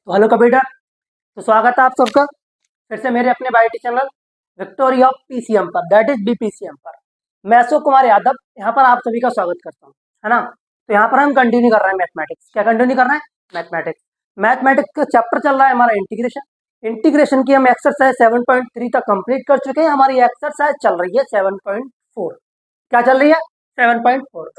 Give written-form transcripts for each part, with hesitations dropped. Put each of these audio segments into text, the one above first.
तो hello computer. तो स्वागत है आप सबका फिर से मेरे अपने बायोटी चैनल विक्टोरी ऑफ पीसीएम पर, दैट इज बीपीसीएम पर। मैं अशोक कुमार यादव यहाँ पर आप सभी का स्वागत करता हूँ, है ना। तो यहाँ पर हम कंटिन्यू कर रहे हैं मैथमेटिक्स। क्या कंटिन्यू कर रहे हैं? मैथमेटिक्स। मैथमेटिक्स का चैप्टर चल रहा है हमारा इंटीग्रेशन। इंटीग्रेशन की हम एक्सरसाइज 7.3 तक कंप्लीट कर चुके हैं। हमारी एक्सरसाइज चल रही है 7.4। क्या चल रही है? 7.4।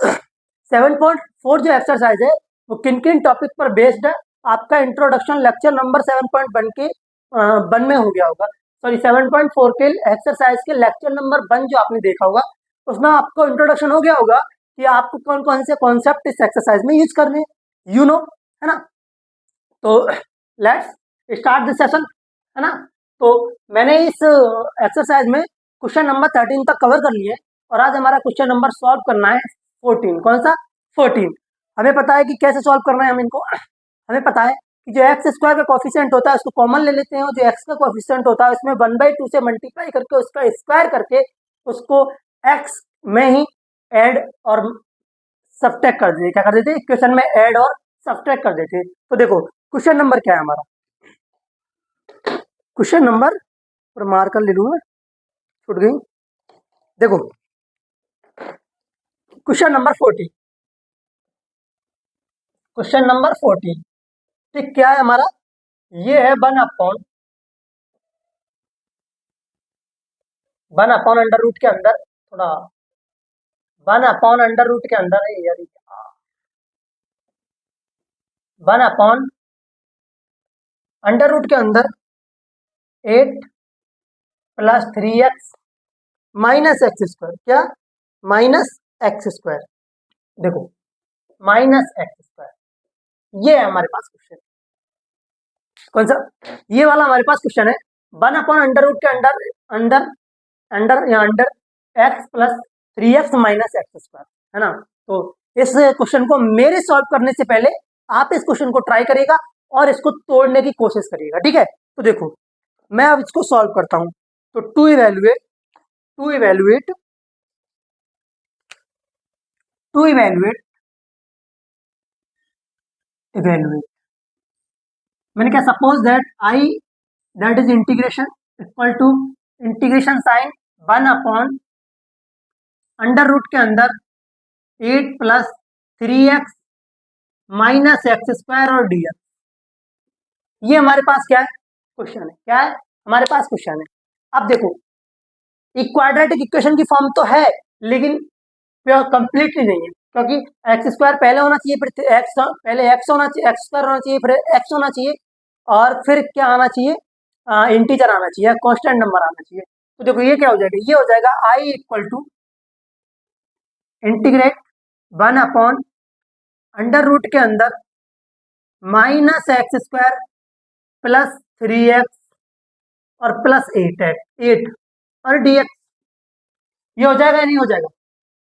7.4 जो एक्सरसाइज है वो किन किन टॉपिक पर बेस्ड है? आपका इंट्रोडक्शन लेक्चर नंबर 7.1 के 1 में हो गया होगा। सॉरी, 7.4 के एक्सरसाइज के लेक्चर नंबर 1 जो आपने देखा होगा उसमें आपको इंट्रोडक्शन हो गया होगा कि आपको कौन कौन से कॉन्सेप्ट इस एक्सरसाइज में यूज करने हैं, है ना। तो लेट्स स्टार्ट दिस सेशन, है ना। तो मैंने इस एक्सरसाइज में क्वेश्चन नंबर 13 तक कवर कर लिए और आज हमारा क्वेश्चन नंबर सॉल्व करना है 14। कौन सा? 14। हमें पता है कि कैसे सॉल्व करना है हम इनको। हमें पता है कि जो एक्स स्क्वायर का कोफिशिएंट होता है उसको कॉमन ले लेते हैं और जो एक्स का कोफिशिएंट होता है उसमें 1/2 से मल्टीप्लाई करके उसका स्क्वायर करके उसको एक्स में ही ऐड और सब्ट्रैक्ट कर देते। क्या कर देते? इक्वेशन में ऐड और सब्ट्रैक्ट कर देते। तो देखो क्वेश्चन नंबर क्या है हमारा। क्वेश्चन नंबर पर मार्कर ले लूंगा, छूट गई। देखो क्वेश्चन नंबर 40। क्वेश्चन नंबर 40 ठीक क्या है हमारा? ये है 1 अपॉन अंडर रूट के अंदर, थोड़ा 1 अपॉन अंडर रूट के अंदर है यार, 1 अपॉन अंडर रूट के अंदर 8 plus 3x minus x square. क्या? Minus x square. देखो माइनस एक्स स्क्वायर, ये है हमारे पास क्वेश्चन। कौन सा? ये वाला हमारे पास क्वेश्चन है। 1 अपॉन अंडर रूट के अंदर अंदर अंडर या under x plus 3x minus x square, है ना। तो इस क्वेश्चन को मेरे सॉल्व करने से पहले आप इस क्वेश्चन को ट्राई करिएगा और इसको तोड़ने की कोशिश करिएगा, ठीक है। तो देखो मैं अब इसको सॉल्व करता हूं। तो to evaluate to evaluate to evaluate evaluate मैंने क्या suppose that I that is integration equal to integration sine 1 upon under root के अंदर 8 plus 3x minus x square और dx। ये हमारे पास क्या है? क्वेश्चन है। क्या है हमारे पास? क्वेश्चन है। अब देखो क्वाड्रेटिक इक्वेशन की फॉर्म तो है लेकिन कंप्लीटली नहीं है, क्योंकि एक्स स्क्वायर पहले होना चाहिए, फिर एक्स पहले एक्स होना चाहिए, एक्स स्क्वायर होना चाहिए, फिर एक्स होना चाहिए और फिर क्या आना चाहिए? इंटीजर आना चाहिए, कांस्टेंट नंबर आना चाहिए। तो देखो ये क्या हो जाएगा? ये हो जाएगा I equal to integrate 1 upon under root के अंदर minus x square plus 3x और प्लस 8 और dx। ये हो जाएगा या नहीं हो जाएगा?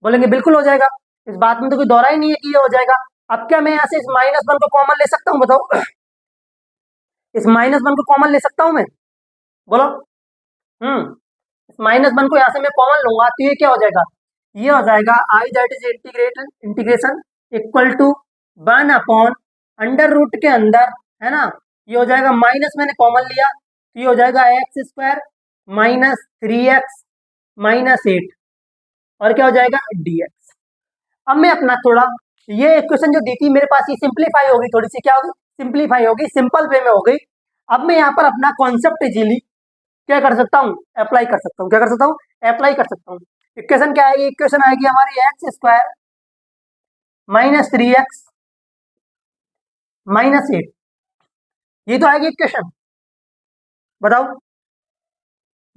बोलेंगे बिल्कुल हो जाएगा, इस बात में तो कोई दौरा ही नहीं है कि ये हो जाएगा। अब क्या मैं यहाँ से इस -1 को कॉमन ले सकता हूँ? बताओ, इस -1 को कॉमन ले सकता हूँ मैं? बोलो। इस -1 को यहाँ से मैं कॉमन लूंगा तो ये क्या हो जाएगा? ये हो जाएगा I that is integration equal to 1 upon under root के अंदर, है ना। ये हो जाएगा माइनस, मैंने कॉमन लिया तो ये हो जाएगा x square minus 3x minus 8 और क्या हो जाएगा? dx। अब मैं अपना थोड़ा ये इक्वेशन जो दी थी मेरे पास ये सिंप्लीफाई होगी, थोड़ी सी क्या होगी? सिंप्लीफाई होगी, सिंपल वे में हो गई। अब मैं यहाँ पर अपना कॉन्सेप्ट इजीली क्या कर सकता हूँ? अप्लाई कर सकता हूँ। क्या कर सकता हूँ? अप्लाई कर सकता हूँ। इक्वेशन क्या आएगी? इक्वेशन आएगी हमारी x square minus 3x minus 8। ये तो आएगी इक्वेशन, बताओ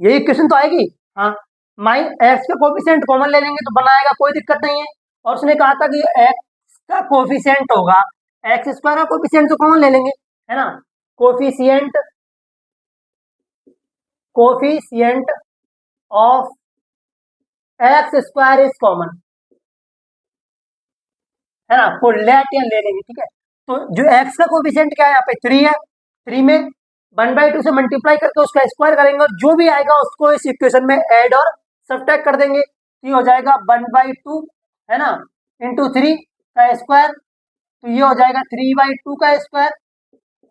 ये इक्वेशन तो आएगी। हाँ, एक्स का कोफिशिएंट कॉमन ले लेंगे तो बनाएगा, कोई दिक्कत नहीं है। और उसने कहा था कि एक्स का कोफिशिएंट होगा, एक्स स्क्वायर का कोफिशिएंट तो कॉमन ले लेंगे, है ना। Coefficient coefficient of x square is common, है ना। फुल लेट या ले लेंगे, ठीक है। तो जो एक्स का कोफिशिएंट क्या है? यहाँ पे 3 है। 3 में 1/2 से मल्टीप्लाई करके उसका स्क्वायर करेंगे और जो भी आएगा उसको इस इक्वेशन में ऐड और सब्ट्रैक्ट कर देंगे। ये हो जाएगा 1/2, है ना, इंटू 3 का स्क्वायर। तो ये हो जाएगा 3/2 का स्क्वायर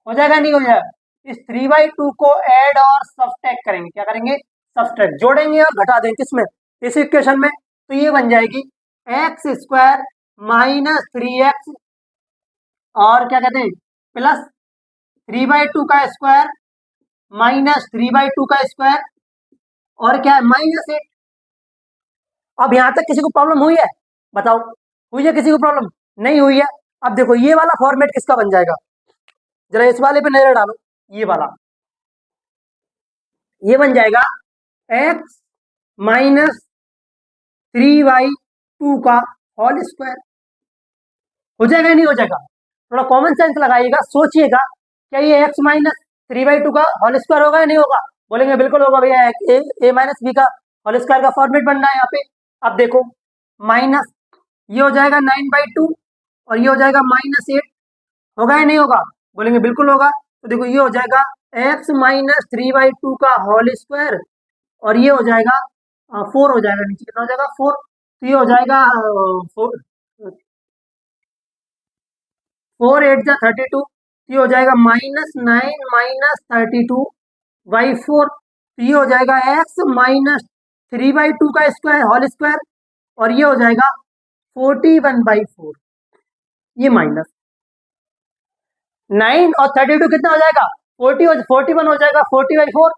हो जाएगा नहीं हो जाएगा? इस 3/2 को ऐड और सब्ट्रैक्ट करेंगे, क्या करेंगे? सब्ट्रैक्ट, जोड़ेंगे और घटा देंगे किसमें? इस इक्वेशन में। तो ये बन जाएगी एक्स स्क्वायर माइनस 3x और क्या कहते हैं प्लस 3/2 का स्क्वायर माइनस 3/2 का स्क्वायर और क्या है -8। अब यहां तक किसी को प्रॉब्लम हुई है? बताओ, हुई है किसी को प्रॉब्लम? नहीं हुई है। अब देखो ये वाला फॉर्मेट किसका बन जाएगा, जरा इस वाले पे नजर डालो, ये वाला, ये बन जाएगा x माइनस 3/2 का होल स्क्वायर। हो जाएगा नहीं हो जाएगा? थोड़ा कॉमन सेंस लगाइएगा, सोचिएगा, क्या ये x माइनस 3/2 का होल स्क्वायर होगा या नहीं होगा? बोलेंगे बिल्कुल होगा भैया, ए माइनस बी का होल स्क्वायर का फॉर्मेट बनना है यहाँ पे। अब देखो माइनस, ये हो जाएगा 9/2 और ये हो जाएगा -8, होगा या नहीं होगा? बोलेंगे बिल्कुल होगा। तो देखो ये हो जाएगा x माइनस 3/2 का होल स्क्वायर और ये हो जाएगा 4 हो जाएगा, नीचे कितना हो जाएगा 4। तो ये हो जाएगा 4 8 जा 32, ये हो जाएगा -9 माइनस 32/4। तो ये हो जाएगा x माइनस 3/2 का स्क्वायर होल स्क्वायर और ये हो जाएगा 41/4। ये माइनस 9 और 32 कितना हो जाएगा? 41 हो जाएगा, 40/4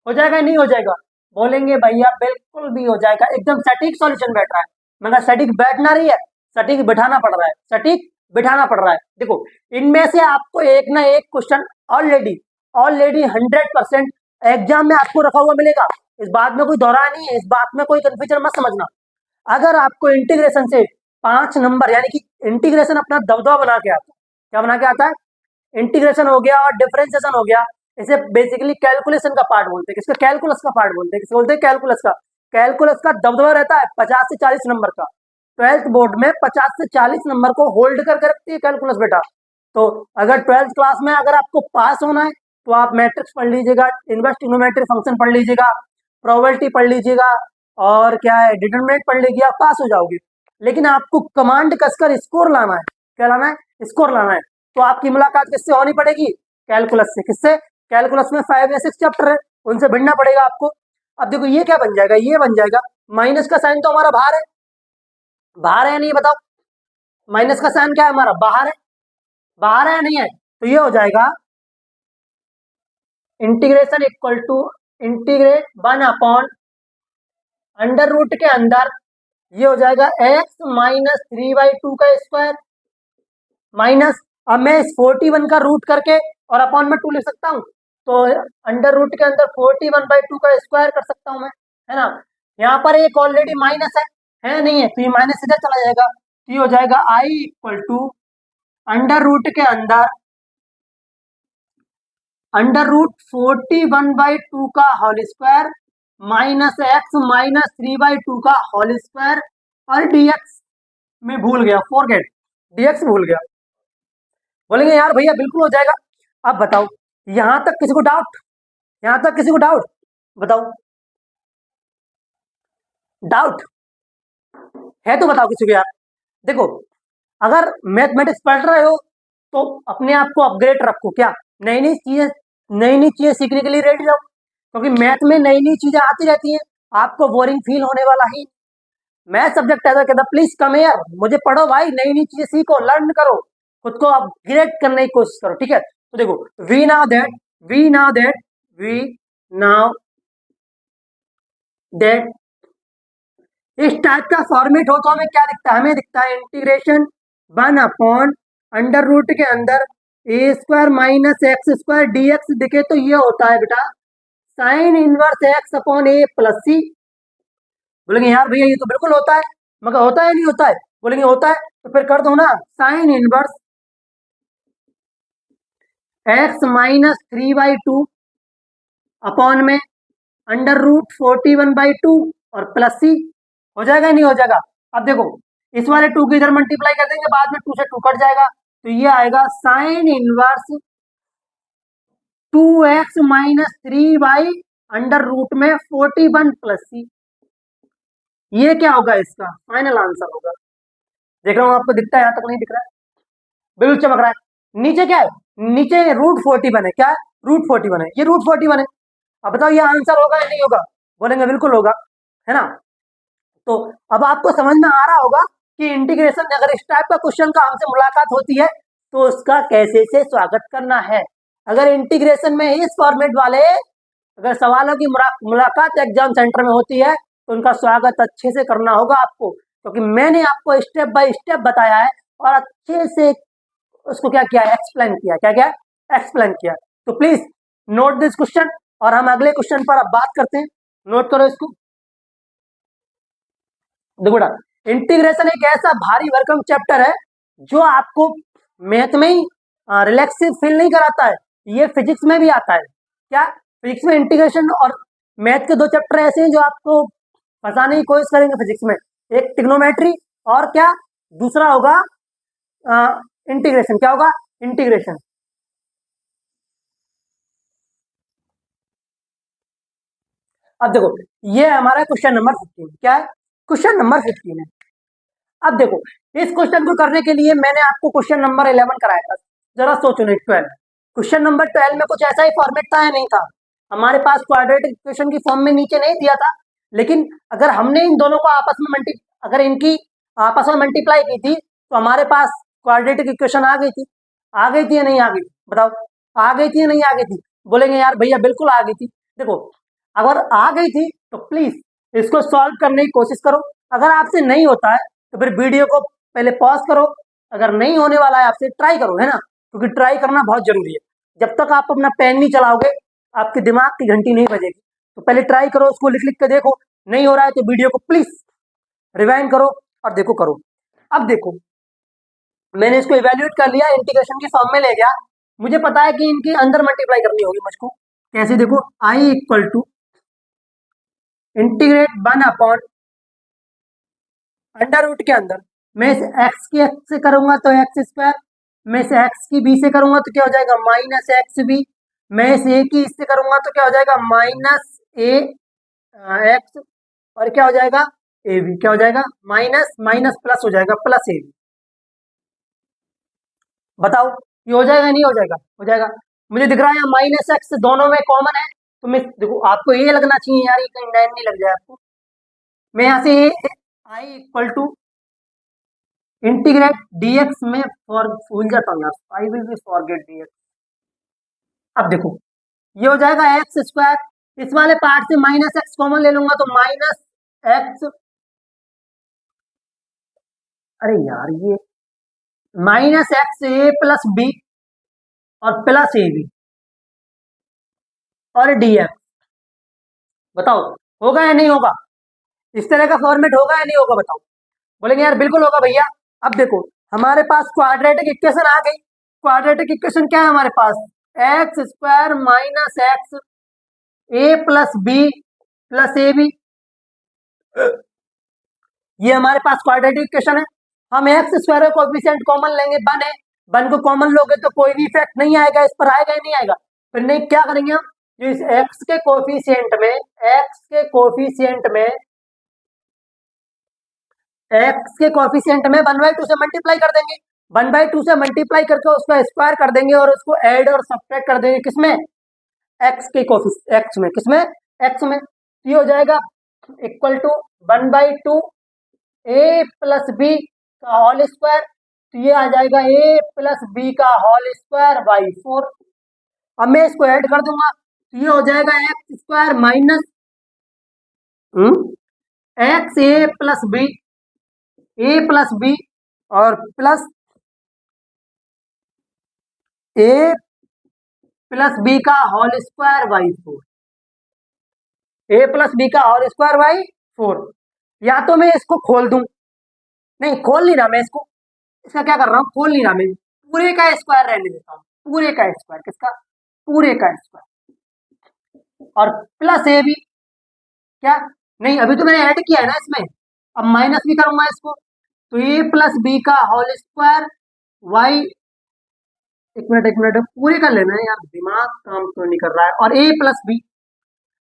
हो जाएगा नहीं हो जाएगा? बोलेंगे भैया बिल्कुल भी हो जाएगा, एकदम सटीक सॉल्यूशन बैठ रहा है। मगर सटीक बैठना नहीं है, सटीक बिठाना पड़ रहा है, सटीक बिठाना पड़ रहा है। देखो इनमें से आपको एक ना एक क्वेश्चन ऑलरेडी ऑलरेडी 100% एग्जाम में आपको रखा हुआ मिलेगा। इस बात में कोई दौरा नहीं है, इस बात में कोई कंफ्यूजन मत समझना। अगर आपको इंटीग्रेशन से 5 नंबर यानी कि इंटीग्रेशन अपना दबदबा बना के आता है, क्या बना के आता है? इंटीग्रेशन हो गया और डिफरेंशिएशन हो गया, इसे बेसिकली कैलकुलेशन का पार्ट बोलते हैं। किसका? कैलकुलस का पार्ट बोलते हैं। किसे बोलते हैं? कैलकुलस का। कैलकुलस का दबदबा रहता है 50 से 40 नंबर का। 12th बोर्ड में 50 से 40 नंबर को होल्ड करके रखती है कैलकुलस बेटा। तो अगर 12th क्लास में अगर आपको पास होना है तो आप मैट्रिक्स पढ़ लीजिएगा, इनवर्स ट्रिग्नोमेट्री फंक्शन पढ़ लीजिएगा, प्रोबेबिलिटी पढ़ लीजिएगा और क्या है डिटरमिनेंट पढ़ लीजिए, आप पास हो जाओगे। लेकिन आपको कमांड कसकर स्कोर लाना है। क्या लाना है? स्कोर लाना है। तो आपकी मुलाकात किससे होनी पड़ेगी? कैलकुलस से। किससे? कैलकुलस में 5 या 6 चैप्टर है, उनसे भिड़ना पड़ेगा आपको। अब देखो ये क्या बन जाएगा? ये बन जाएगा माइनस का साइन तो हमारा बाहर है, बाहर है या नहीं बताओ? माइनस का साइन क्या है हमारा? बाहर है, बाहर है या नहीं है? तो ये हो जाएगा integration equal to integrate 1 under root के अंदर, ये हो जाएगा x माइनस 3/2 का स्क्वायर माइनस, अब मैं इस 41 का रूट करके और अपॉन में 2 लिख सकता हूँ। तो अंडर रूट के अंदर 41/2 का स्क्वायर कर सकता हूँ मैं, है ना। यहाँ पर एक ऑलरेडी माइनस है नहीं है, तो ये माइनस इधर चला जाएगा। तो ये हो जाएगा i equal to under root के अंदर अंडर रूट 41/2 का whole square minus x minus 3/2 का होल स्क्वायर और dx में भूल गया, फॉरगेट, dx भूल गया। बोलेंगे यार भैया बिल्कुल हो जाएगा। अब बताओ यहां तक किसी को डाउट? यहां तक किसी को डाउट? बताओ, डाउट है तो बताओ किसी को यार। देखो अगर मैथमेटिक्स पढ़ रहे हो तो अपने आप को अपग्रेड रखो, क्या नई नई चीजें सीखने के लिए रेडी रहो, क्योंकि मैथ में नई नई चीजें आती रहती हैं, आपको बोरिंग फील होने वाला ही। मैथ सब्जेक्ट ऐसा कहता प्लीज कम हियर, मुझे पढ़ो भाई, नई नई चीजें सीखो, लर्न करो, खुद को अपग्रेड करने की कोशिश करो, ठीक है। तो देखो we now that we now that we now that इस टाइप का फॉर्मेट हो तो हमें क्या दिखता है? हमें दिखता है इंटीग्रेशन 1 अंडर रूट के अंदर a square minus x square dx दिखे तो ये होता है बेटा sine inverse x upon a plus c. बोलेंगे यार भैया ये तो बिल्कुल होता है, मगर होता है नहीं होता है? बोलेंगे होता है, तो फिर कर दो ना sign inverse x minus 3/2 upon में अंडर रूट 41/2 और प्लस सी। हो जाएगा नहीं हो जाएगा? अब देखो इस वाले 2 को इधर मल्टीप्लाई कर देंगे, बाद में 2 से 2 कट जाएगा, तो ये आएगा sine inverse 2x minus 3 under root में 41 प्लस सी। ये क्या होगा? इसका फाइनल आंसर होगा। देख रहा हूं आपको दिखता है? यहां तक नहीं दिख रहा है? बिल्कुल चमक रहा है। नीचे क्या है? नीचे √40 है, क्या √40 है, ये √41 है। अब बताओ ये आंसर होगा या नहीं होगा? बोलेंगे बिल्कुल होगा, है ना। तो अब आपको समझ में आ रहा होगा कि इंटीग्रेशन, अगर इस टाइप का क्वेश्चन का हमसे मुलाकात होती है तो उसका कैसे से स्वागत करना है। अगर इंटीग्रेशन में इस फॉर्मेट वाले अगर सवालों की मुलाकात एग्जाम सेंटर में होती है तो उनका स्वागत अच्छे से करना होगा आपको, क्योंकि मैंने आपको स्टेप बाय स्टेप बताया है और अच्छे से उसको क्या किया है, एक्सप्लेन किया। क्या क्या एक्सप्लेन किया। तो प्लीज नोट दिस क्वेश्चन और हम अगले क्वेश्चन पर अब बात करते हैं। नोट करो इसको। देखो बेटा, इंटीग्रेशन एक ऐसा भारी भरकम चैप्टर है जो आपको मैथ में ही रिलैक्स फील नहीं कराता है, ये फिजिक्स में भी आता है। क्या फिजिक्स में इंटीग्रेशन और मैथ के दो चैप्टर ऐसे हैं जो आपको फंसाने की कोशिश करेंगे फिजिक्स में, एक ट्रिग्नोमेट्री और क्या दूसरा होगा इंटीग्रेशन। क्या होगा? इंटीग्रेशन। अब देखो ये हमारा क्वेश्चन नंबर 15। क्या है? क्वेश्चन नंबर 15 है। अब देखो इस क्वेश्चन को करने के लिए मैंने आपको क्वेश्चन नंबर 11 कराया था, जरा सोचो नहीं 12। क्वेश्चन नंबर 12 में कुछ ऐसा ही फॉर्मेट था या नहीं था? हमारे पास क्वाड्रेटिक इक्वेशन की फॉर्म में नीचे नहीं दिया था, लेकिन अगर हमने इन दोनों को आपस में अगर इनकी आपस में मल्टीप्लाई की थी तो हमारे पास क्वाड्रेटिक इक्वेशन आ गई थी। आ गई थी या नहीं आ गई? बताओ, आ गई थी या नहीं आ गई थी? बोलेंगे यार भैया बिल्कुल आ गई थी। देखो अगर आ गई थी तो प्लीज इसको सॉल्व करने की कोशिश करो। अगर आपसे नहीं होता है तो फिर वीडियो को पहले पॉज करो, अगर नहीं होने वाला है आपसे ट्राई करो, है ना, क्योंकि ट्राई करना बहुत जरूरी है। जब तक आप अपना पेन नहीं चलाओगे आपके दिमाग की घंटी नहीं बजेगी। तो पहले ट्राई करो, उसको लिख लिख के देखो। नहीं हो रहा है तो वीडियो को प्लीज रिवाइंड करो और देखो करो। अब देखो मैंने इसको इवेल्युएट कर लिया, इंटीग्रेशन की फॉर्म में ले गया। मुझे पता है कि इनके अंदर मल्टीप्लाई करनी होगी मुझको। कैसे? देखो I equal to integrate 1 upon under root के अंदर, मैं इस एक्स की एक्स से करूंगा तो एक्स स्क्वायर, मैं इस एक्स की बी से करूंगा तो क्या हो जाएगा -एक्स बी, मैं इस ए की इससे करूंगा तो क्या हो जाएगा -ए एक्स, और क्या हो जाएगा ए बी, क्या हो जाएगा माइनस माइनस प्लस हो जाएगा प्लस ए बी। बताओ ये हो जाएगा नहीं हो जाएगा? हो जाएगा। मुझे दिख रहा है यहाँ -एक्स दोनों में कॉमन है, तो मैं देखो आपको ये लगना चाहिए यार, ये कहीं लाइन नहीं लग जाए आपको। मैं यहाँ से I equal to integrate dx में फॉर भूल जाता हूँ यार, I will be forget dx. अब देखो ये हो जाएगा एक्स स्क्वायर, इस वाले पार्ट से -एक्स कॉमन ले लूंगा तो -एक्स, अरे यार ये -एक्स ए प्लस बी और प्लस ए बी और डीएक्स। बताओ होगा या नहीं होगा? इस तरह का फॉर्मेट होगा या नहीं होगा? बताओ। बोलेंगे यार बिल्कुल होगा भैया। अब देखो हमारे पास क्वाड्रेटिक इक्वेशन आ गई। क्वाड्रेटिक इक्वेशन क्या है हमारे पास? X square minus x a plus b plus a b, ये हमारे पास क्वाड्रेटिक इक्वेशन है। हम एक्स स्क्वायर को कोएफिशिएंट कॉमन लेंगे, 1 है, 1 को कॉमन लोगे तो कोई भी इफेक्ट नहीं आएगा, इस पर आएगा ही नहीं आएगा। फिर नहीं क्या करेंगे हम, जो इस एक्स के कोएफिशिएंट में, एक्स के कोएफिशिएंट में, एक्स के कोएफिशिएंट में 1/2 से मल्टीप्लाई कर देंगे। 1/2 से मल्टीप्लाई करके उसका स्क्वायर कर देंगे और उसको ऐड और सब्ट्रैक्ट कर देंगे किसमें? एक्स के एक्स में, किसमें? एक्स में। तो ये हो जाएगा equal to 1/2 a plus b का होल स्क्वायर, तो ये आ जाएगा ए प्लस बी का होल स्क्वायर बाई 4। अब मैं इसको ऐड कर दूंगा तो ये हो जाएगा x square minus x a plus b और प्लस ए प्लस बी का whole square by 4, a plus b का होल स्क्वायर बाई 4। या तो मैं इसको खोल दूं, नहीं खोल नहीं रहा मैं इसको, इसका क्या कर रहा हूँ, खोल नहीं रहा मैं, पूरे का स्क्वायर रहने देता हूँ। पूरे का स्क्वायर, किसका? पूरे का स्क्वायर, और प्लस ए बी, क्या नहीं अभी तो मैंने ऐड किया है ना इसमें, अब माइनस भी करूंगा इसको तो ए प्लस बी का होल स्क्वायर वाई, एक मिनट पूरे का लेना है यार, दिमाग काम तो नहीं कर रहा है, और ए प्लस बी।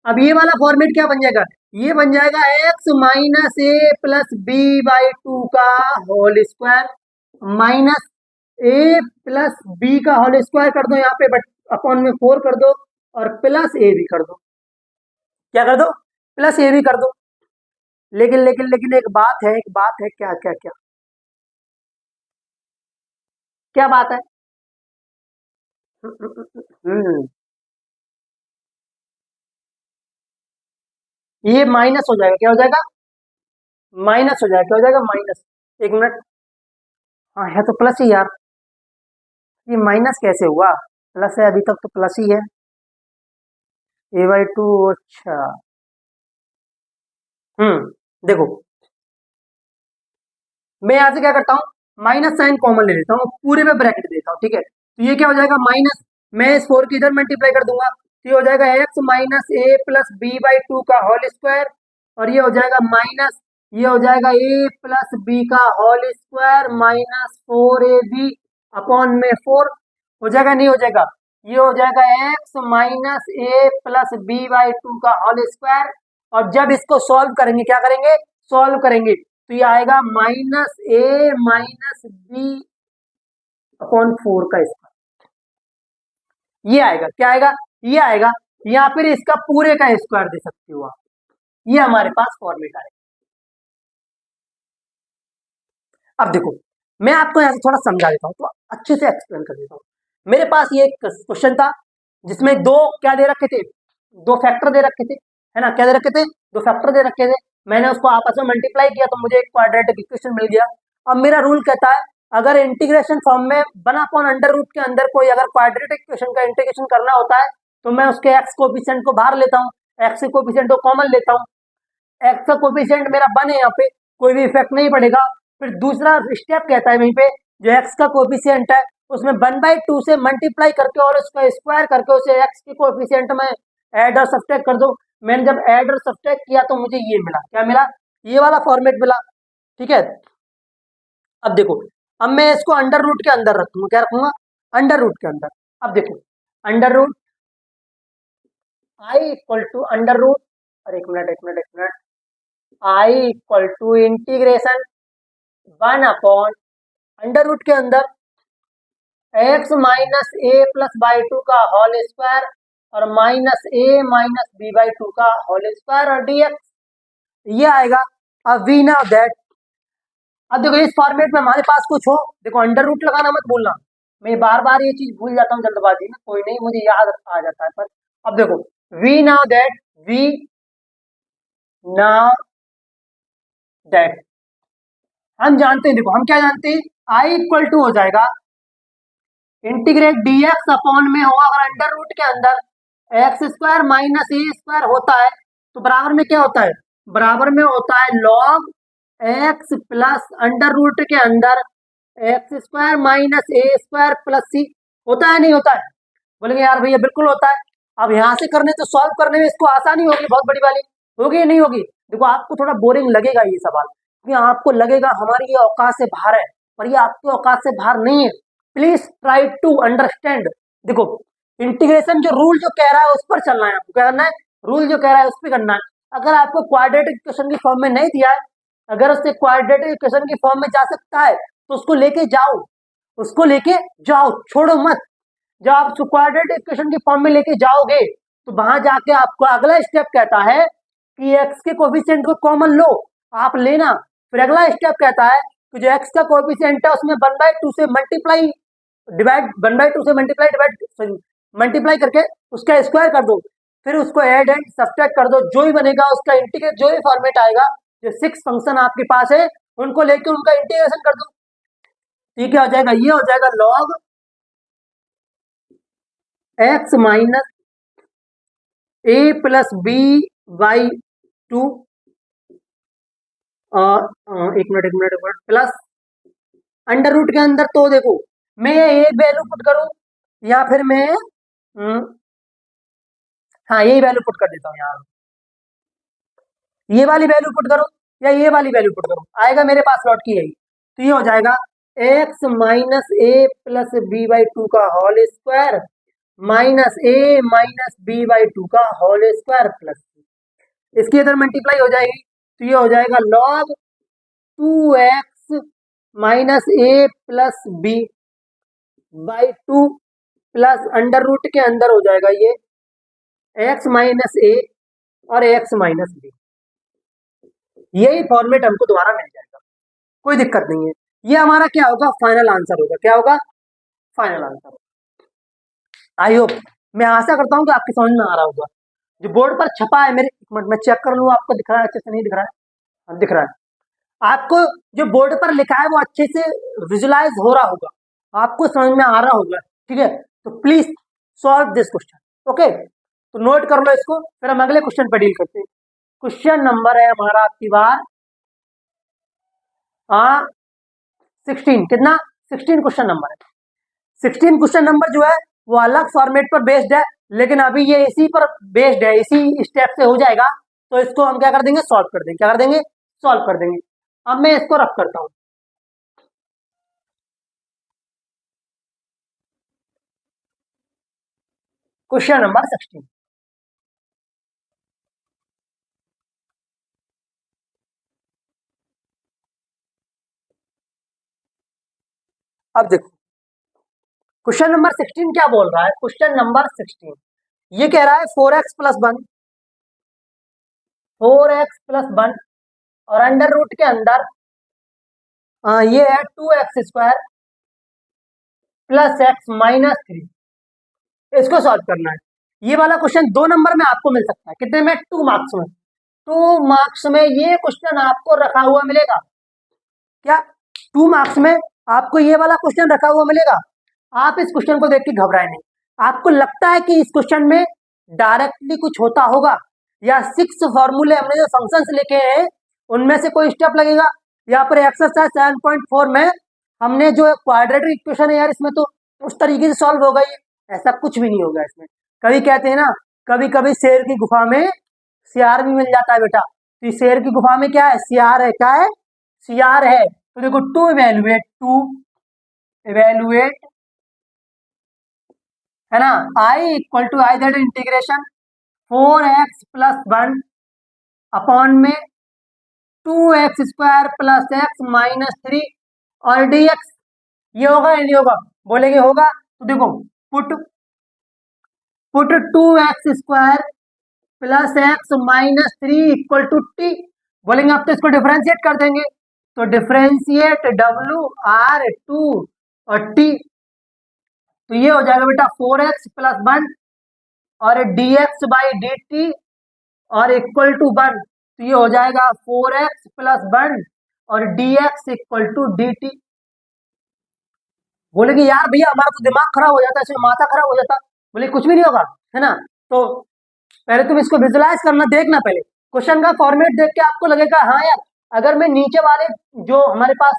अब ये वाला फॉर्मेट क्या बन जाएगा? ये बन जाएगा x minus a plus b by 2 का whole square minus a plus b का होल स्क्वायर कर दो यहाँ पे, बट अपॉन में 4 कर दो, और प्लस ए भी कर दो। क्या कर दो? प्लस ए भी कर दो। लेकिन लेकिन लेकिन एक बात है, एक बात है, क्या क्या क्या क्या बात है? हम्म, ये माइनस हो जाएगा। क्या हो जाएगा? माइनस हो जाएगा। क्या हो जाएगा? माइनस। एक मिनट। हाँ, है तो प्लस ही यार। ये माइनस कैसे हुआ? प्लस है, अभी तक तो प्लस ही है। a/2। अच्छा। देखो, मैं यहाँ से क्या करता हूँ, माइनस साइन कॉमन ले लेता हूँ, पूरे में ब्रैकेट देता हूँ, ठीक है। तो ये क्या हो जाएगा? माइनस। मैं इस 4 की इधर मल्टीप्लाई कर दूंगा, तो ये हो जाएगा x minus a plus b/2 का होल स्क्वायर, और ये हो जाएगा माइनस, ये हो जाएगा ए प्लस बी का whole square minus 4ab upon में 4। हो जाएगा? नहीं हो जाएगा? ये हो जाएगा x minus a plus b/2 का होल स्क्वायर, और जब इसको सॉल्व करेंगे, क्या करेंगे? सॉल्व करेंगे, तो ये आएगा minus a minus B upon 4 का स्क्वायर। ये आएगा। क्या आएगा? ये आएगा। या फिर इसका पूरे का स्क्वायर दे सकते हो आप। ये हमारे पास फॉर्मेट आएगा। अब देखो, मैं आपको यहाँ से थोड़ा समझा देता हूँ, तो अच्छे से एक्सप्लेन कर देता हूँ। मेरे पास ये क्वेश्चन था जिसमें दो क्या दे रखे थे, दो फैक्टर दे रखे थे, है ना? क्या दे रखे थे? दो फैक्टर दे रखे थे। मैंने उसको आपस में मल्टीप्लाई किया तो मुझे एक क्वाड्रेटिक इक्वेशन मिल गया। अब मेरा रूल कहता है, अगर इंटीग्रेशन फॉर्म में 1/√रूट के अंदर कोई अगर क्वाड्रेटिक इक्वेशन का इंटीग्रेशन करना होता है, तो मैं उसके एक्स कोफिशिएंट को बाहर लेता हूँ, एक्स के कोफिशिएंट को कॉमन लेता हूँ। एक्स का कोफिशिएंट मेरा 1 है, यहाँ पे कोई भी इफेक्ट नहीं पड़ेगा। फिर दूसरा स्टेप कहता है वहीं पे, जो एक्स का कोफिशिएंट है उसमें 1/2 से मल्टीप्लाई करके और उसका स्क्वायर करके उसे एक्स के कोफिशिएंट में ऐड और सब्ट्रैक्ट कर दो। मैंने जब ऐड और सब्ट्रैक्ट किया तो मुझे ये मिला। क्या मिला? ये वाला फॉर्मेट मिला, ठीक है। अब देखो, अब मैं इसको अंडर रूट के अंदर रखूंगा। क्या रखूंगा? अंडर रूट के अंदर। अब देखो, under root I equal to under root, और एक मिनट एक मिनट एक minute, I equal to integration 1 upon under root के अंदर x minus a plus by two का होल स्क्वायर, और माइनस ए माइनस b/2 का होल स्क्वायर, और dx। ये आएगा। अब वी नाउ दैट, अब देखो इस फॉर्मेट में हमारे पास कुछ हो, देखो अंडर रूट लगाना मत भूलना। मैं बार बार ये चीज भूल जाता हूँ जल्दबाजी में, कोई नहीं, मुझे याद आ जाता है। पर अब देखो, we now that, we now that, हम जानते हैं, देखो हम क्या जानते हैं, आई इक्वल टू हो जाएगा इंटीग्रेट dx अपॉन में होगा, अगर अंडर रूट के अंदर x square minus a square होता है तो बराबर में क्या होता है? बराबर में होता है log x plus under root के अंदर x square minus a square plus C. होता है नहीं होता है? बोलेंगे यार भैया बिल्कुल होता है। अब यहाँ से करने तो सॉल्व करने में इसको आसानी होगी, बहुत बड़ी वाली होगी या नहीं होगी? देखो आपको थोड़ा बोरिंग लगेगा ये सवाल, क्योंकि आपको लगेगा हमारी ये औकात से बाहर है, पर ये आपकी औकात से बाहर नहीं है। Please try to understand. देखो, इंटीग्रेशन जो रूल जो कह रहा है उस पर चलना है, आपको क्या करना है? रूल जो कह रहा है उस पर करना है। अगर आपको क्वाड्रेटिक इक्वेशन की फॉर्म में नहीं दिया है, अगर उससे क्वाड्रेटिक इक्वेशन की फॉर्म में जा सकता है तो उसको लेके जाओ, उसको लेके जाओ, छोड़ो मत। जब आप क्वाड्रेटिक इक्वेशन की फॉर्म में लेके जाओगे तो वहां जाके आपको अगला स्टेप कहता है कि एक्स के कोफिशिएंट को कॉमन लो, आप लेना। फिर अगला स्टेप कहता है कि जो एक्स का कोफिशिएंट है उसमें 1/2 से मल्टीप्लाई डिवाइड, 1/2 से मल्टीप्लाई डिवाइड मल्टीप्लाई करके उसका स्क्वायर कर दो, फिर उसको ऐड एंड सब्ट्रैक्ट कर दो, जो ही बनेगा उसका इंटीग्रेट, जो ही फॉर्मेट आएगा, जो 6 फंक्शन आपके पास है उनको लेके उनका इंटीग्रेशन कर दो। तो ये क्या हो जाएगा? ये हो जाएगा log x minus a plus b by 2, और एक मिनट प्लस अंडर रूट के अंदर। तो देखो, मैं ये वैल्यू पुट करूं या फिर मैं हाँ यही वैल्यू पुट कर देता हूँ यार, ये वाली वैल्यू पुट करूं या ये वाली वैल्यू पुट करूं, आएगा मेरे पास लौट की यही। तो ये हो जाएगा x minus a plus b/2 का whole square minus a minus b/2 का होल स्क्वायर प्लस, इसकी इधर मल्टीप्लाई हो जाएगी, तो ये हो जाएगा log 2x minus a plus b by two plus under root के अंदर हो जाएगा ये एक्स माइनस ए और एक्स माइनस बी। यही फॉर्मेट हमको दोबारा मिल जाएगा, कोई दिक्कत नहीं है। ये हमारा क्या होगा, फाइनल आंसर होगा। क्या होगा, फाइनल आंसर। आई होप, मैं आशा करता हूँ कि आपकी समझ में आ रहा होगा। जो बोर्ड पर छपा है मेरे, एक मिनट मैं चेक कर लूँ आपको दिख रहा है अच्छे से, नहीं दिख रहा है? हाँ, दिख रहा है आपको। जो बोर्ड पर लिखा है वो अच्छे से विजुलाइज हो रहा होगा, आपको समझ में आ रहा होगा। ठीक है, तो please solve this question. Okay, तो नोट कर लो इसको, फिर हम अगले क्वेश्चन पर डील करते हैं। क्वेश्चन नंबर है हमारा आपकी बार 16। कितना, 16 क्वेश्चन नंबर है। 16 क्वेश्चन नंबर जो है वो अलग फॉर्मेट पर बेस्ड है, लेकिन अभी ये इसी पर बेस्ड है, इसी स्टेप से हो जाएगा। तो इसको हम क्या कर देंगे, सॉल्व कर देंगे। क्या कर देंगे, सॉल्व कर देंगे। अब मैं इसको रफ करता हूं। Question number 16। अब देखो क्वेश्चन नंबर 16 क्या बोल रहा है। क्वेश्चन नंबर 16 ये कह रहा है 4x+1, 4x+1 और अंडर रूट के अंदर ये है 2x² प्लस एक्स माइनस 3। इसको सॉल्व करना है। ये वाला क्वेश्चन 2 नंबर में आपको मिल सकता है। कितने में, 2 मार्क्स में। 2 मार्क्स में ये क्वेश्चन आपको रखा हुआ मिलेगा। क्या, 2 मार्क्स में आपको ये वाला क्वेश्चन रखा हुआ मिलेगा। आप इस क्वेश्चन को देख के घबराए नहीं। आपको लगता है कि इस क्वेश्चन में डायरेक्टली कुछ होता होगा, या 6 फॉर्मूले हमने जो फंक्शंस लिखे हैं उनमें से कोई स्टेप लगेगा। यहाँ पर एक्सरसाइज 7.4 में हमने जो क्वाड्रेटिक इक्वेशन है यार, इसमें तो उस तरीके से सॉल्व होगा ये। ऐसा कुछ भी नहीं होगा इसमें। कभी कहते हैं ना, कभी कभी शेर की गुफा में सियार भी मिल जाता है बेटा। तो इस शेर की गुफा में क्या है, सियार है। क्या है, सियार है। तो देखो, टू इवेलुएट है ना, I equal to I, that integration 4x+1 upon में 2x² प्लस एक्स माइनस 3 और dx। ये होगा या नहीं होगा, बोलेंगे होगा। तो देखो, put put 2x² plus x minus 3 equal to t. बोलेंगे अब तो इसको डिफरेंशिएट कर देंगे। तो डिफरेंशिएट W/R2 और t। तो ये हो जाएगा बेटा 4x+1 और dx/dt और इक्वल टू 1। तो ये हो जाएगा 4x+1 और dx इक्वल टू dt। बोलेंगे यार भैया हमारा तो दिमाग खराब हो जाता है, इसमें माथा खराब हो जाता। बोले कुछ भी नहीं होगा, है ना। तो पहले तुम इसको विजुलाइज करना, देखना पहले क्वेश्चन का फॉर्मेट देख के आपको लगेगा हाँ यार, अगर मैं नीचे वाले जो हमारे पास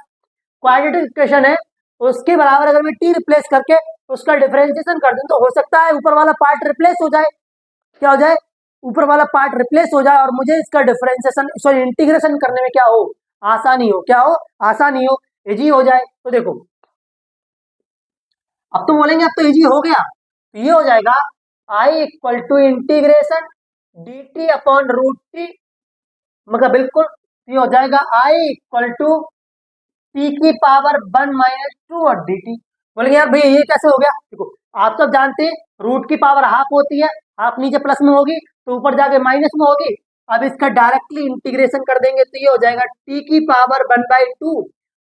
क्वाड्रेटिक इक्वेशन है उसके बराबर अगर मैं टी रिप्लेस करके उसका डिफरेंशिएशन कर दूं तो हो सकता है ऊपर वाला पार्ट रिप्लेस हो जाए। क्या हो जाए, ऊपर वाला पार्ट रिप्लेस हो जाए और मुझे इसका डिफरेंशिएशन सॉरी इंटीग्रेशन करने में क्या हो, आसानी हो। क्या हो, आसानी हो, इजी हो जाए। तो देखो अब तो बोलेंगे अब तो इजी हो गया। तो ये हो जाएगा I equal to integration d t upon root t, मगर बिल्कुल ये हो जाएगा आई इक्वल टू टी की पावर 1 - 2 और डी टी। बोलेंगे यार भैया ये कैसे हो गया। देखो आप सब जानते हैं रूट की पावर हाफ होती है, हाफ नीचे प्लस में होगी तो ऊपर जाके माइनस में होगी। अब इसका डायरेक्टली इंटीग्रेशन कर देंगे तो ये हो जाएगा टी की पावर 1/2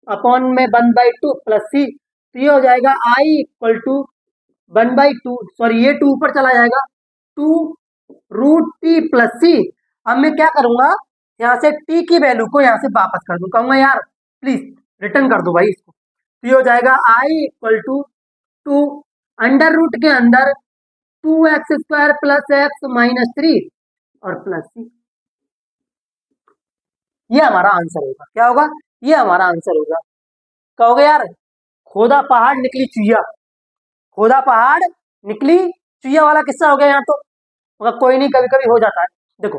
अपॉन में 1/2 प्लस सी। तो ये हो जाएगा आई इक्वल टू 1/2, सॉरी ये 2 ऊपर चला जाएगा, 2 √t प्लस सी। अब मैं क्या करूंगा, यहाँ से t की वैल्यू को यहाँ से वापस कर दूं, कहूंगा यार प्लीज रिटर्न कर दो भाई इसको। तो ये हो जाएगा I equal to 2 under root के अंदर 2x² प्लस एक्स माइनस 3 और प्लस सी। ये हमारा आंसर होगा। क्या होगा, ये हमारा आंसर होगा। कहोगे यार खोदा पहाड़ निकली चुईया, खोदा पहाड़ निकली चुईया वाला किस्सा हो गया यहाँ तो, मगर कोई नहीं, कभी कभी हो जाता है। देखो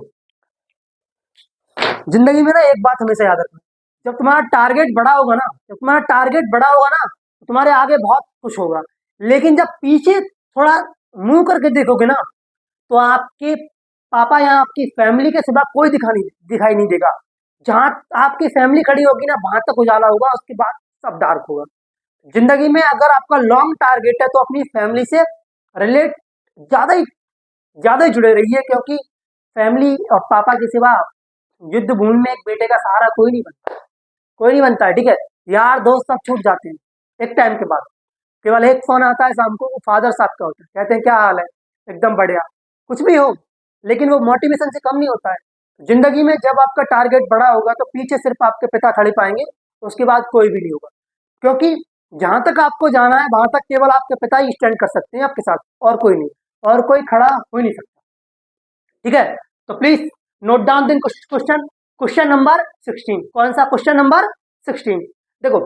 जिंदगी में ना एक बात हमेशा याद रखना, जब तुम्हारा टारगेट बड़ा होगा ना, जब तुम्हारा टारगेट बड़ा होगा ना तो तुम्हारे आगे बहुत कुछ होगा, लेकिन जब पीछे थोड़ा मुंह करके देखोगे ना तो आपके पापा या आपकी फैमिली के सिवा कोई दिखाई नहीं देगा। जहां आपकी फैमिली खड़ी होगी ना वहां तक उजाला होगा, उसके बाद सब डार्क होगा। जिंदगी में अगर आपका लॉन्ग टारगेट है तो अपनी फैमिली से रिलेट ज्यादा ही जुड़े रहिए, क्योंकि फैमिली और पापा के सिवा युद्ध भूमि में एक बेटे का सहारा कोई नहीं बनता, कोई नहीं बनता है। ठीक है, यार दोस्त सब छूट जाते हैं एक टाइम के बाद, केवल एक फोन आता है शाम को, वो फादर साहब का होता है, कहते हैं क्या हाल है, एकदम बढ़िया, कुछ भी हो, लेकिन वो मोटिवेशन से कम नहीं होता है। जिंदगी में जब आपका टारगेट बड़ा होगा तो पीछे सिर्फ आपके पिता खड़े पाएंगे, उसके बाद कोई भी नहीं होगा, क्योंकि जहां तक आपको जाना है वहां तक केवल आपके पिता ही स्टैंड कर सकते हैं आपके साथ, और कोई नहीं, और कोई खड़ा हो ही नहीं सकता। ठीक है, तो प्लीज नोट डाउन दिन क्वेश्चन, क्वेश्चन नंबर 16। कौन सा क्वेश्चन नंबर 16? देखो,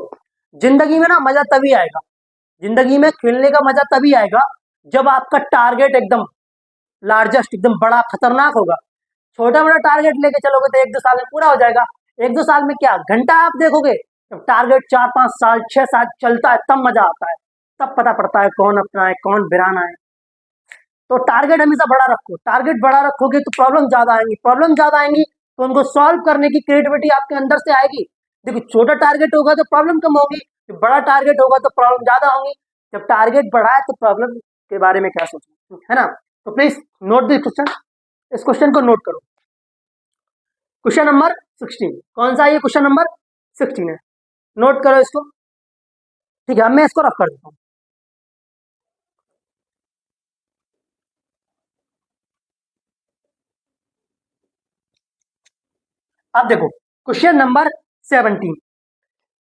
जिंदगी में ना मजा तभी आएगा, जिंदगी में खेलने का मजा तभी आएगा जब आपका टारगेट एकदम लार्जेस्ट, एकदम बड़ा खतरनाक होगा। छोटा बड़ा टारगेट लेके चलोगे तो 1-2 साल में पूरा हो जाएगा। 1-2 साल में क्या घंटा आप देखोगे, जब टारगेट 4-5 साल 6 साल चलता है तब मजा आता है, तब पता पड़ता है कौन अपना है कौन बिराना है। तो टारगेट हमेशा बड़ा रखो, टारगेट बड़ा रखोगे तो प्रॉब्लम ज्यादा आएंगी, प्रॉब्लम ज्यादा आएंगी तो उनको सॉल्व करने की क्रिएटिविटी आपके अंदर से आएगी। देखो, छोटा टारगेट होगा तो प्रॉब्लम कम होगी, जब बड़ा टारगेट होगा तो प्रॉब्लम ज्यादा होंगी। जब टारगेट बढ़ा है तो प्रॉब्लम के बारे में क्या सोचना है ना। तो प्लीज नोट दिस क्वेश्चन, इस क्वेश्चन को नोट करो। क्वेश्चन नंबर 16, कौन सा ये क्वेश्चन नंबर 16 है, नोट करो इसको। ठीक है, अब मैं इसको रफ कर देता हूँ। अब देखो question number 17,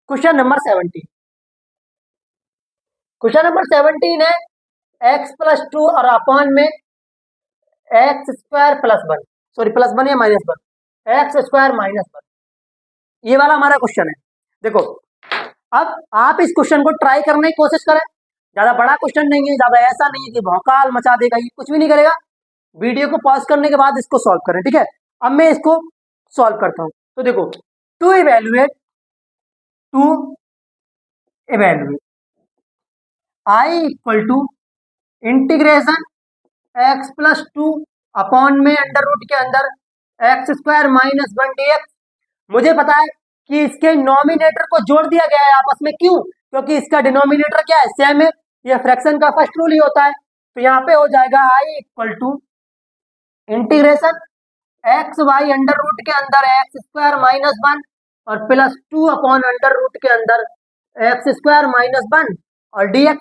question number 17, question number 17 है x+2 और अपॉन में x² +1, सॉरी +1 या -1, x² -1, ये वाला हमारा क्वेश्चन है। देखो, अब आप इस क्वेश्चन को ट्राई करने की कोशिश करें, ज्यादा बड़ा क्वेश्चन नहीं है, ज्यादा ऐसा नहीं है कि भौकाल मचा देगा, ये कुछ भी नहीं करेगा। वीडियो को पॉज करने के बाद इसको सॉल्व करें। ठीक है, अब मैं इसको सॉल्व करता हूं। तो देखो, to evaluate I equal to integration x+2 upon में अंडर रूट के अंदर x² -1 dx। मुझे पता है कि इसके नॉमिनेटर को जोड़ दिया गया है आपस में, क्यों? क्योंकि इसका डिनोमिनेटर क्या है, सेम है, ये फ्रैक्शन का फर्स्ट रूल ही होता है। तो यहाँ पे हो जाएगा I equal to integration xy under root के अंदर x² -1 और +2 अपॉन अंडर रूट के अंदर x² -1 और dx।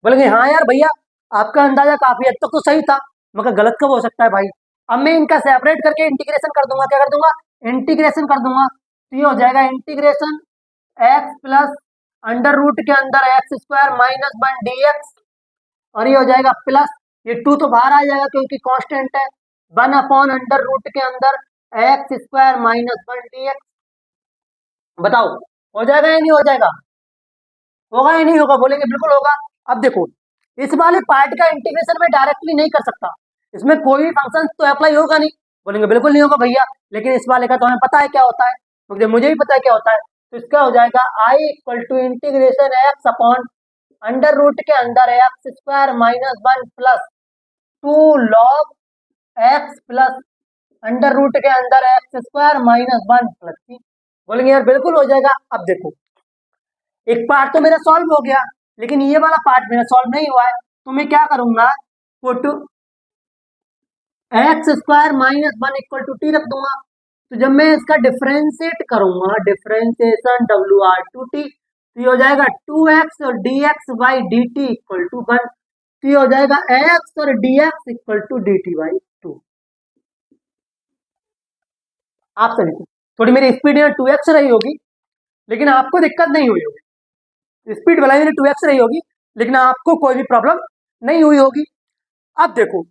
बोलेंगे हाँ यार भैया, आपका अंदाजा काफी हद तक तो सही था, मगर गलत कब हो सकता है भाई। अब मैं इनका सेपरेट करके इंटीग्रेशन कर दूंगा, क्या कर दूंगा, इंटीग्रेशन कर दूंगा। तो ये हो जाएगा integration x plus under root के अंदर x² -1 dx, और ये हो जाएगा प्लस, ये 2 तो बाहर आ जाएगा क्योंकि कांस्टेंट है, 1 अपॉन अंडर रूट के अंदर x² -1 dx। बताओ हो जाएगा या नहीं हो जाएगा, होगा या नहीं होगा, बोलेंगे बिल्कुल होगा। अब देखो, इस वाले पार्ट का इंटीग्रेशन में डायरेक्टली नहीं कर सकता, इसमें कोई भी फंक्शन तो अप्लाई होगा नहीं, बोलेंगे बिल्कुल नहीं होगा भैया, लेकिन इस वाले का तो हमें पता है क्या होता है, क्योंकि मुझे भी पता है क्या होता है। तो इसका हो जाएगा I equal to integration x upon under root के अंदर x² -1 plus 2 log x plus under root के अंदर x² -1 प्लस 3। बोलेंगे यार बिल्कुल हो जाएगा। अब देखो, एक पार्ट तो मेरा सॉल्व हो गया, लेकिन ये वाला पार्ट मेरा सॉल्व नहीं हुआ है, तो मैं क्या करूंगा, put x² -1 equal to T रख दूंगा। तो जब मैं इसका डिफरेंशिएट करूंगा, डिफरेंशिएशन WR2T, तो ये हो जाएगा 2x और dx/dt इक्वल टू 1। तो ये हो जाएगा x और dx इक्वल टू dt/2। आप सभी को थोड़ी मेरी स्पीड 2x रही होगी, लेकिन आपको दिक्कत नहीं हुई होगी, स्पीड भले मेरी 2x रही होगी, लेकिन आपको कोई भी प्रॉब्लम नहीं हुई होगी। अब देखो,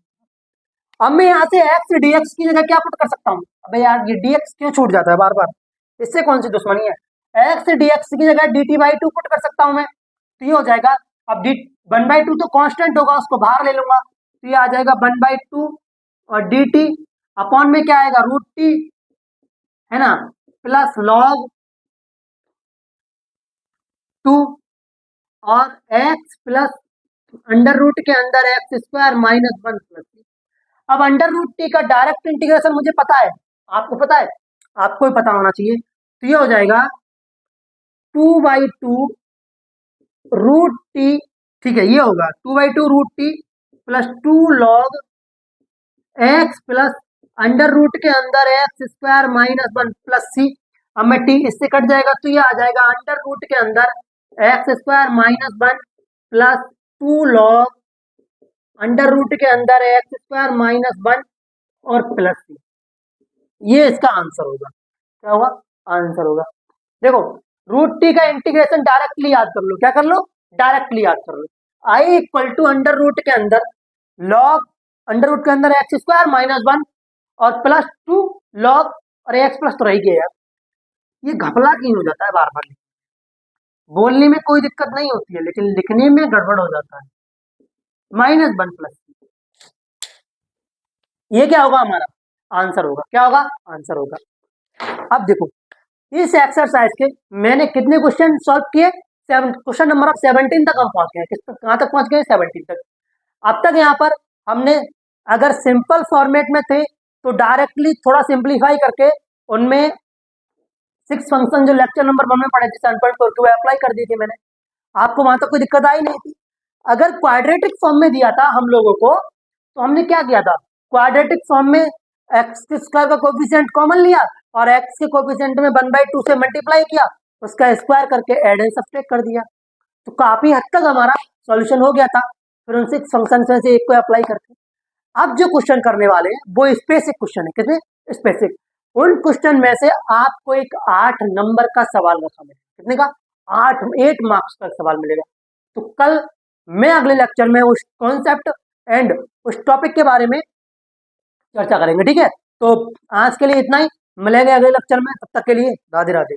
अब मैं यहाँ से x dx की जगह क्या पुट कर सकता हूँ, अबे यार ये dx क्यों छूट जाता है बार बार, इससे कौन सी दुश्मनी है, x dx की जगह dt/2 पुट कर सकता हूँ मैं। तो ये हो जाएगा, अब 1/2 तो कांस्टेंट होगा, उसको बाहर ले लूंगा, तो ये आ जाएगा 1/2 और dt अपॉन में क्या आएगा, √t, है ना, प्लस log 2 और x प्लस अंडर रूट के अंदर x² -1 प्लस। अब अंडर रूट टी का डायरेक्ट इंटीग्रेशन मुझे पता है, आपको पता है, आपको ही पता होना चाहिए। तो ये हो जाएगा 2/2 रूट टी, ठीक है, ये होगा 2/2 root t plus 2 log x plus under root के अंदर x square minus 1 plus C. अब मैं टी इससे कट जाएगा तो ये आ जाएगा अंडर रूट के अंदर x square minus 1 plus 2 log under root के अंदर एक्स स्क्वायर माइनस 1 और प्लस सी। ये इसका आंसर होगा। क्या होगा? आंसर होगा। देखो, रूट टी का इंटीग्रेशन डायरेक्टली याद कर लो। क्या कर लो? डायरेक्टली याद कर लो। आई इक्वल टू अंडर रूट के अंदर लॉग अंडर रूट के अंदर एक्स स्क्वायर माइनस 1 और प्लस 2 लॉग और एक्स प्लस तो रह गया यार। ये घपला क्यों हो जाता है बार बार? बोलने में कोई दिक्कत नहीं होती है लेकिन लिखने में गड़बड़ हो जाता है। -1 प्लस, ये क्या होगा? हमारा आंसर होगा। क्या होगा? आंसर होगा। अब देखो, इस एक्सरसाइज के मैंने कितने क्वेश्चन सॉल्व किए? क्वेश्चन नंबर 17 तक हम पहुंच गए। कहां तक पहुंच गए? 17 तक। अब तक यहाँ पर हमने अगर सिंपल फॉर्मेट में थे तो डायरेक्टली थोड़ा सिंप्लीफाई करके उनमें 6 फंक्शन जो लेक्चर नंबर 1 में पढ़े थे 7.4 के, वो अप्लाई कर दिए थे मैंने। आपको वहां तक कोई दिक्कत आई नहीं थी। अगर क्वाड्रेटिक फॉर्म में दिया था हम लोगों को तो हमने क्या किया था? क्वाड्रेटिक फॉर्म में एक्स स्क्वायर का कोफिशिएंट कॉमन लिया और एक्स के कोफिशिएंट में 1/2 से मल्टीप्लाई किया, उसका स्क्वायर करके ऐड एंड सब्ट्रैक्ट कर दिया। तो काफी हद तक हमारा सॉल्यूशन हो गया था। फिर उन 6 फंक्शन में से एक को अप्लाई करके अब जो क्वेश्चन करने वाले हैं वो स्पेसिफिक क्वेश्चन है। कितने स्पेसिफिक? उन क्वेश्चन में से आपको एक 8 नंबर का सवाल रखा मिलेगा। कितने का? 8 मार्क्स का सवाल मिलेगा। तो कल मैं अगले लेक्चर में उस कॉन्सेप्ट एंड उस टॉपिक के बारे में चर्चा करेंगे। ठीक है, तो आज के लिए इतना ही। मिलेंगे अगले लेक्चर में, तब तक के लिए राधे राधे।